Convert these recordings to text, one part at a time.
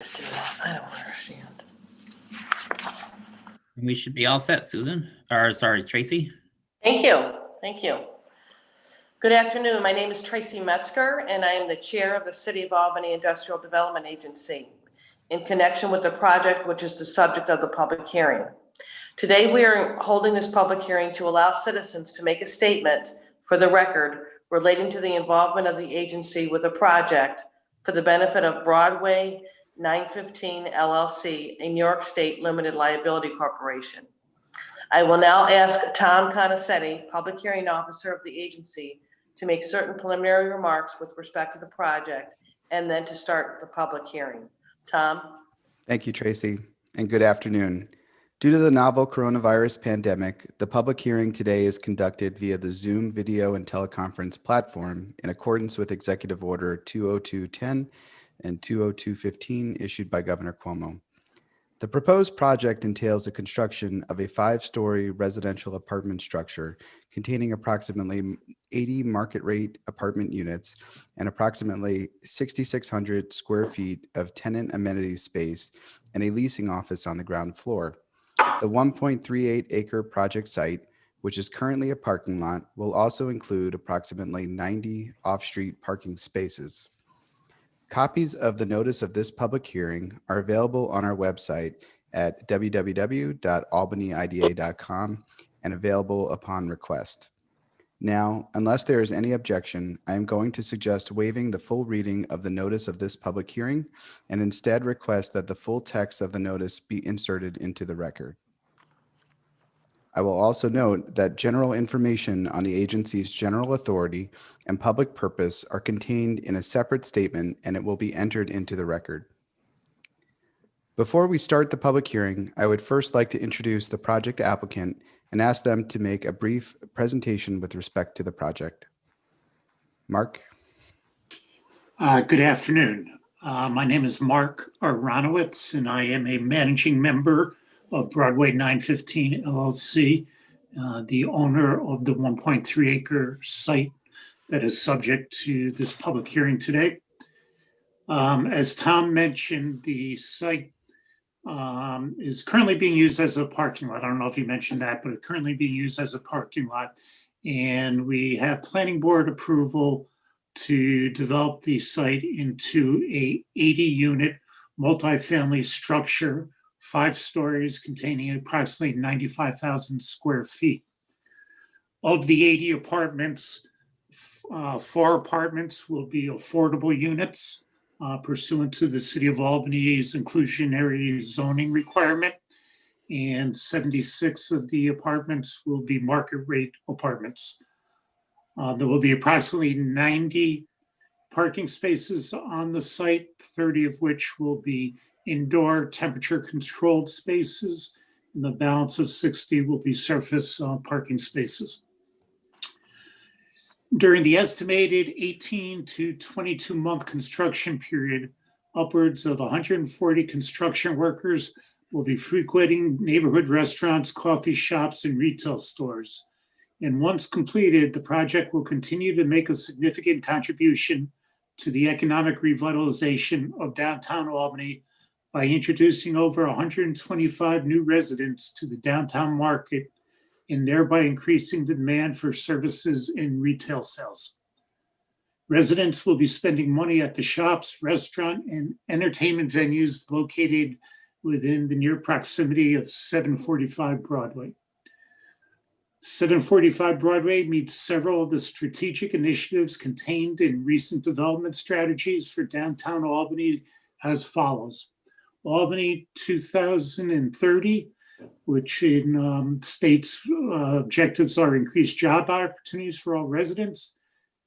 Do that. I don't understand. We should be all set, Susan. Or sorry, Tracy. Thank you. Thank you. Good afternoon. My name is Tracy Metzger, and I am the chair of the City of Albany Industrial Development Agency in connection with the project which is the subject of the public hearing. Today, we are holding this public hearing to allow citizens to make a statement for the record relating to the involvement of the agency with a project for the benefit of Broadway 915 LLC, a New York State limited liability corporation. I will now ask Tom Conacetti, Public Hearing Officer of the agency, to make certain preliminary remarks with respect to the project and then to start the public hearing. Tom? Thank you, Tracy, and good afternoon. Due to the novel coronavirus pandemic, the public hearing today is conducted via the Zoom video and teleconference platform in accordance with Executive Order 20210 and 20215 issued by Governor Cuomo. The proposed project entails the construction of a 5-story residential apartment structure containing approximately 80 market rate apartment units and approximately 6,600 square feet of tenant amenity space and a leasing office on the ground floor. The 1.38 acre project site, which is currently a parking lot, will also include approximately 90 off-street parking spaces. Copies of the notice of this public hearing are available on our website at www.albanyida.com and available upon request. Now, unless there is any objection, I am going to suggest waiving the full reading of the notice of this public hearing and instead request that the full text of the notice be inserted into the record. I will also note that general information on the agency's general authority and public purpose are contained in a separate statement, and it will be entered into the record. Before we start the public hearing, I would first like to introduce the project applicant and ask them to make a brief presentation with respect to the project. Mark? Good afternoon. My name is Mark Aronowitz, and I am a managing member of Broadway 915 LLC, the owner of the 1.3 acre site that is subject to this public hearing today. As Tom mentioned, the site is currently being used as a parking lot. I don't know if he mentioned that, but it's currently being used as a parking lot. And we have planning board approval to develop the site into a 80-unit multifamily structure, 5 stories containing approximately 95,000 square feet. Of the 80 apartments, 4 apartments will be affordable units pursuant to the City of Albany's inclusionary zoning requirement, and 76 of the apartments will be market rate apartments. There will be approximately 90 parking spaces on the site, 30 of which will be indoor temperature controlled spaces, and the balance of 60 will be surface parking spaces. During the estimated 18 to 22 month construction period, upwards of 140 construction workers will be frequenting neighborhood restaurants, coffee shops, and retail stores. And once completed, the project will continue to make a significant contribution to the economic revitalization of downtown Albany by introducing over 125 new residents to the downtown market and thereby increasing the demand for services and retail sales. Residents will be spending money at the shops, restaurant, and entertainment venues located within the near proximity of 745 Broadway. 745 Broadway meets several of the strategic initiatives contained in recent development strategies for downtown Albany as follows. Albany 2030, which in states objectives are increased job opportunities for all residents,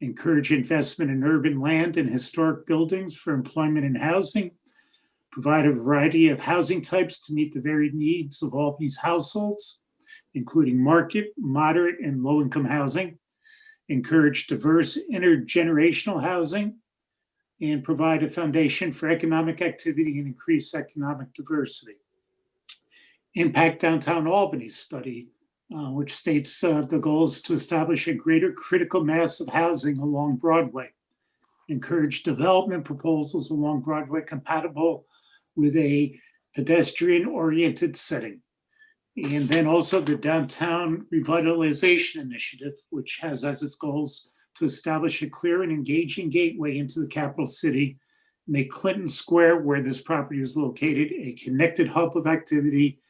encourage investment in urban land and historic buildings for employment and housing, provide a variety of housing types to meet the varied needs of Albany's households, including market, moderate, and low-income housing, encourage diverse intergenerational housing, and provide a foundation for economic activity and increase economic diversity. Impact Downtown Albany study, which states the goal is to establish a greater critical mass of housing along Broadway, encourage development proposals along Broadway compatible with a pedestrian-oriented setting. And then also the Downtown Revitalization Initiative, which has as its goals to establish a clear and engaging gateway into the capital city, make Clinton Square, where this property is located, a connected hub of activity,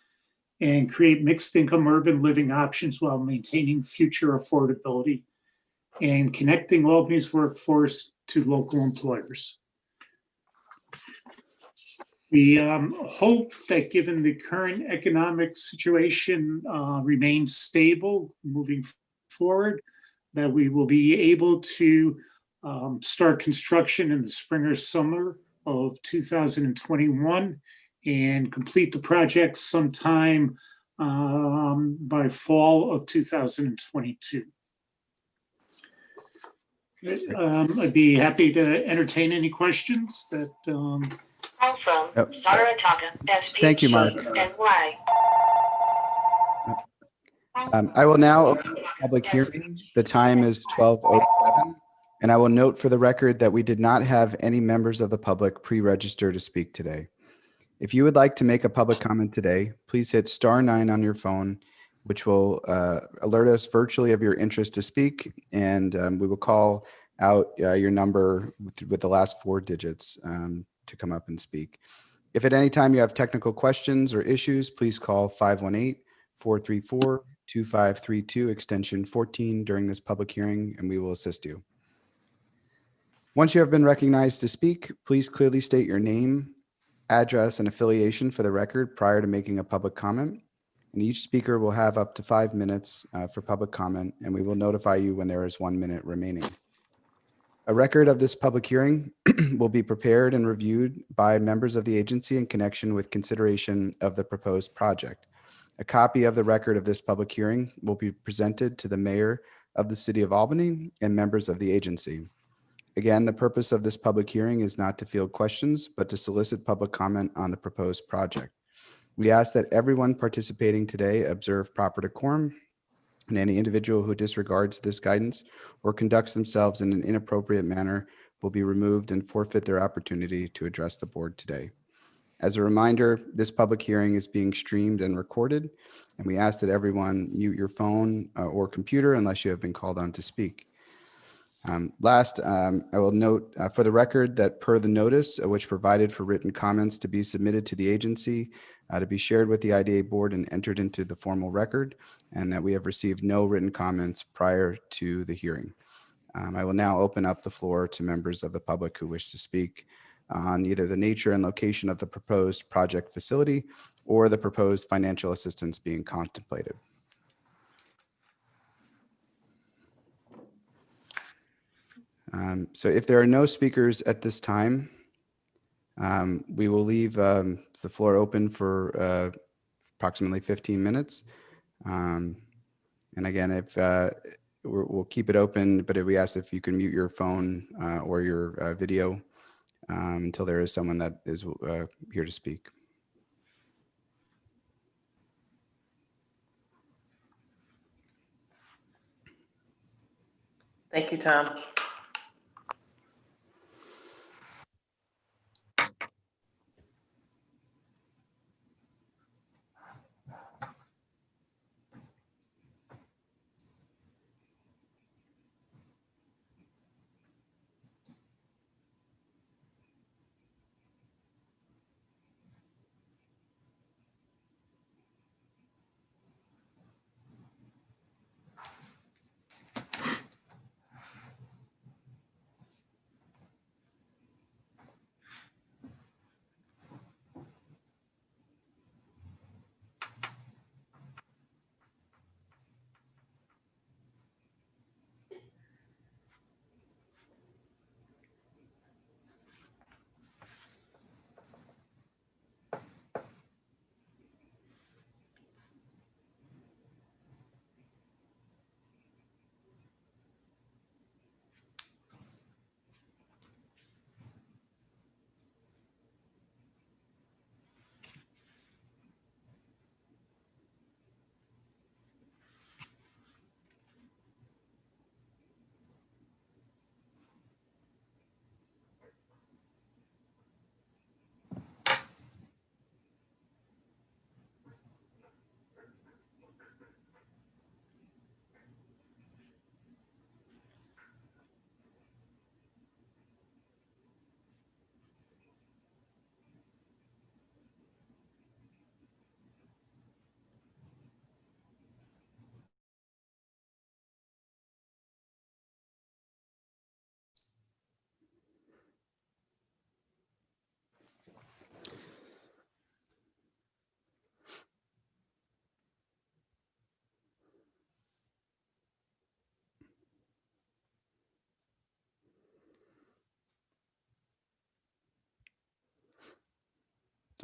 and create mixed income urban living options while maintaining future affordability and connecting Albany's workforce to local employers. We hope that given the current economic situation remains stable moving forward, that we will be able to start construction in the spring or summer of 2021 and complete the project sometime by fall of 2022. I'd be happy to entertain any questions that Call from Oh. Saratoga, SP. Thank you, Mark. NY. I will now open the public hearing. The time is 12:07, and I will note for the record that we did not have any members of the public pre-register to speak today. If you would like to make a public comment today, please hit *9 on your phone, which will alert us virtually of your interest to speak, and we will call out your number with the last 4 digits to come up and speak. If at any time you have technical questions or issues, please call 518-434-2532 extension 14 during this public hearing, and we will assist you. Once you have been recognized to speak, please clearly state your name, address, and affiliation for the record prior to making a public comment. And each speaker will have up to 5 minutes for public comment, and we will notify you when there is 1 minute remaining. A record of this public hearing will be prepared and reviewed by members of the agency in connection with consideration of the proposed project. A copy of the record of this public hearing will be presented to the mayor of the city of Albany and members of the agency. Again, the purpose of this public hearing is not to field questions, but to solicit public comment on the proposed project. We ask that everyone participating today observe proper decorum, and any individual who disregards this guidance or conducts themselves in an inappropriate manner will be removed and forfeit their opportunity to address the board today. As a reminder, this public hearing is being streamed and recorded, and we ask that everyone mute your phone or computer unless you have been called on to speak. Last, I will note for the record that per the notice which provided for written comments to be submitted to the agency, to be shared with the IDA board and entered into the formal record, and that we have received no written comments prior to the hearing. I will now open up the floor to members of the public who wish to speak on either the nature and location of the proposed project facility or the proposed financial assistance being contemplated. So if there are no speakers at this time, we will leave the floor open for approximately 15 minutes. And again, if we'll keep it open, but we ask if you can mute your phone or your video until there is someone that is here to speak. Thank you, Tom.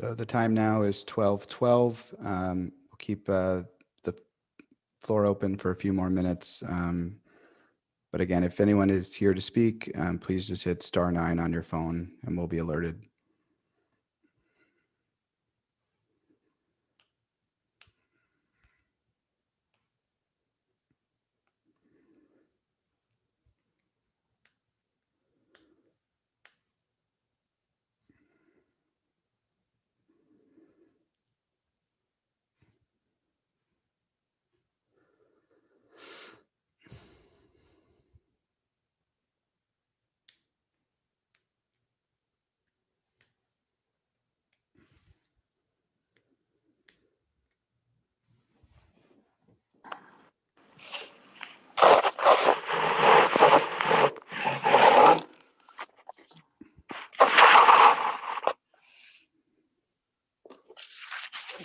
So the time now is 12:12. We'll keep the floor open for a few more minutes. But again, if anyone is here to speak, please just hit *9 on your phone and we'll be alerted.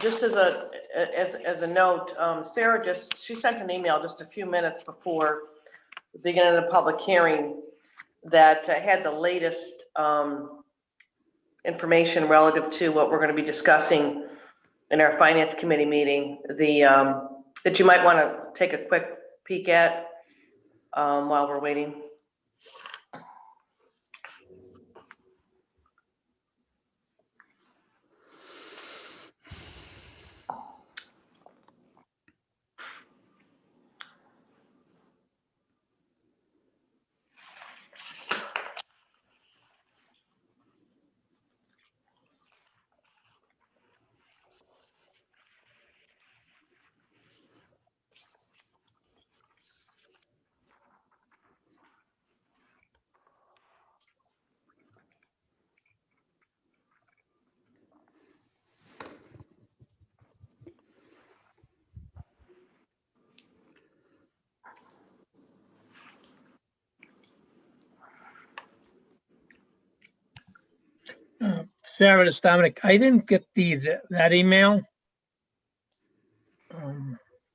Just as a note, Sarah she sent an email just a few minutes before the beginning of the public hearing that had the latest information relative to what we're going to be discussing in our finance committee meeting, that you might want to take a quick peek at while we're waiting. Sarah, it's Dominic. I didn't get that email.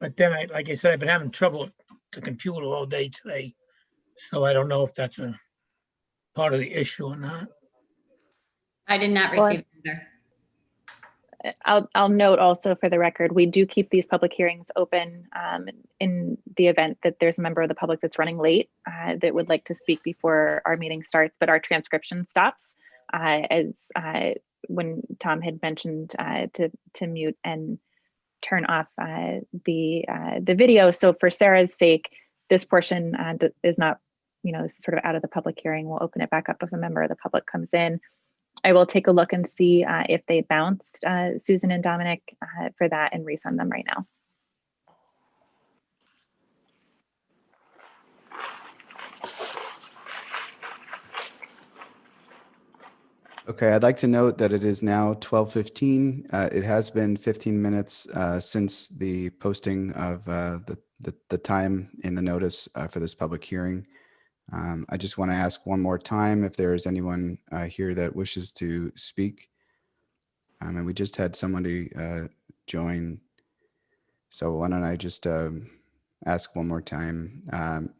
But then like I said, I've been having trouble with the computer all day today. So I don't know if that's a part of the issue or not. I did not Well, receive it either. I'll note also for the record, we do keep these public hearings open in the event that there's a member of the public that's running late that would like to speak before our meeting starts, but our transcription stops as when Tom had mentioned to mute and turn off the video. So for Sarah's sake, this portion is not, sort of out of the public hearing. We'll open it back up if a member of the public comes in. I will take a look and see if they bounced Susan and Dominic for that and resend them right now. Okay, I'd like to note that it is now 12:15. It has been 15 minutes since the posting of the time in the notice for this public hearing. I just want to ask one more time if there is anyone here that wishes to speak. And we just had somebody join. So why don't I just ask one more time?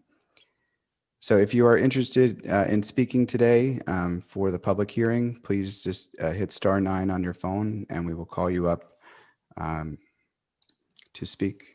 So if you are interested in speaking today for the public hearing, please just hit *9 on your phone and we will call you up to speak.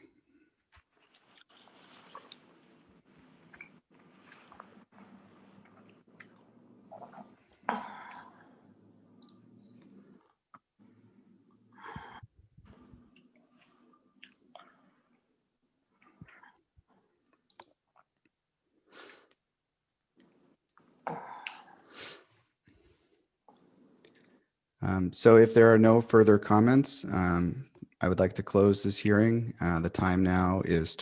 So if there are no further comments, I would like to close this hearing. The time now is